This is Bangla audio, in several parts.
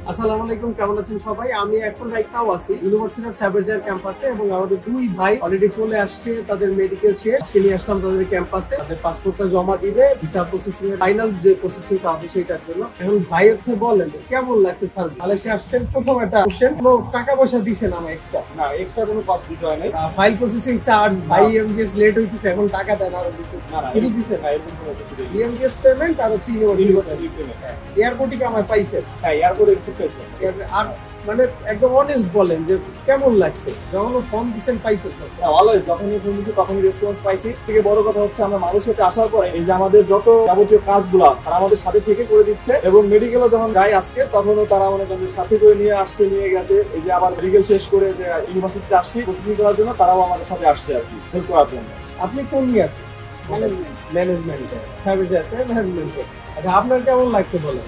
আসসালামু আলাইকুম, কেমন আছেন সবাই? আমি এখন রাইট নাও আছি ইউনিভার্সিটি অফ সাবেরজার ক্যাম্পাসে এবং আমাদের দুই ভাই অলরেডি চলে আসছে তাদের মেডিকেল শেষ। আজকে নিয়ে আসলাম তাদের ক্যাম্পাসে, তাদের পাসপোর্টটা জমা দিবে, ভিসা প্রসেসিং এর ফাইনাল যে প্রসেসিংটা হবে সেটার জন্য। এখন ভাই হচ্ছে বলেন কেমন লাগছে স্যার? মালয়েশিয়া আসছেন, প্রথম একটা কোশ্চেন, কোনো টাকা পয়সা দিছেন আমার এক্সট্রা? না, এক্সট্রা কোনো কস্ট দিতে হয় নাই। ফাইল প্রসেসিং চার্জ, ভাই এমজিএস লেট হইতেছে, এখন টাকা দেন আরো কিছু? না না, কিছু দিছেন? না, এরকম কোনো কিছু দেইনি। এমজিএস পেমেন্ট আর হচ্ছে ইউনিভার্সিটি পেমেন্ট। এয়ারপোর্টে কি আমার পাইছেন? হ্যাঁ, এয়ারপোর্টে রিসিভ পেয়েছে। আর মানে একদম অনেস্ট বলেন যে কেমন লাগছে যখন ফর্ম দিচ্ছেন পাইছেন? অলওয়েজ যখনই ফোন দিচ্ছি তখনই রেসপন্স পাইছি। থেকে বড় কথা হচ্ছে আমরা মানুষের আসার পরে এই যে আমাদের যত যাবতীয় কাজগুলা তারা আমাদের সাথে থেকে করে দিচ্ছে, এবং মেডিকেলও যখন যাই আজকে তখনও তারা মনে করেন সাথে করে নিয়ে আসছে, নিয়ে গেছে। এই যে আবার মেডিকেল শেষ করে যে ইউনিভার্সিটিতে আসছি প্রসেসিং করার জন্য, তারাও আমাদের সাথে আসছে আর কি হেল্প করার জন্য। আপনি কোন ইয়ার? ম্যানেজমেন্টে, সার্ভিসে ম্যানেজমেন্টে। আচ্ছা, আপনার কেমন লাগছে বলেন?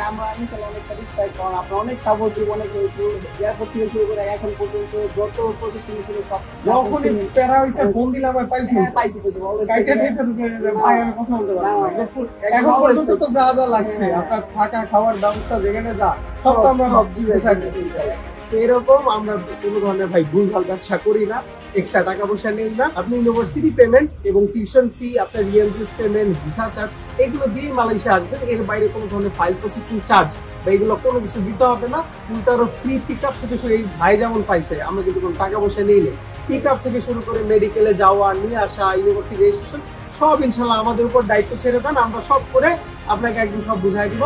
আমরা অনেক স্যাটিসফাইড, কারণ আপনারা অনেক সাপোর্টিভ, অনেক এয়ারপোর্ট থেকে শুরু করে এখন পর্যন্ত যত প্রসেসিং ছিল সব যখনই প্যারা হইছে ফোন দিলাম আর পাইছি। পাইছি কাইটা ঠেকে ঢুকে ভাই আমি কথা বলতে পারবো না। এখন পর্যন্ত তো যা যা লাগছে আপনার থাকা খাওয়ার ব্যবস্থা যেখানে যা সব তো আমরা সব জিনিস এরকম আমরা কোনো ধরনের ভাই ভুলভাল ব্যবসা করি না, এক্সট্রা টাকা পয়সা নেই না। আপনি ইউনিভার্সিটি পেমেন্ট এবং টিউশন ফি, আপনার ইএমজিএস পেমেন্ট, ভিসা চার্জ এগুলো দিয়ে মালয়েশিয়া আসবেন। এর বাইরে কোনো ধরনের ফাইল প্রসেসিং চার্জ বা এগুলো কোনো কিছু দিতে হবে না। উল্টারও ফ্রি পিক আপ থেকে শুরু, এই ভাই যেমন পাইছে, আমরা কিন্তু কোনো টাকা পয়সা নেই নেই। পিক আপ থেকে শুরু করে মেডিকেলে যাওয়া, নিয়ে আসা, ইউনিভার্সিটি রেজিস্ট্রেশন সব ইনশাল্লাহ আমাদের উপর দায়িত্ব ছেড়ে দেন, আমরা সব করে আপনাকে একদম সব বুঝাই দিব।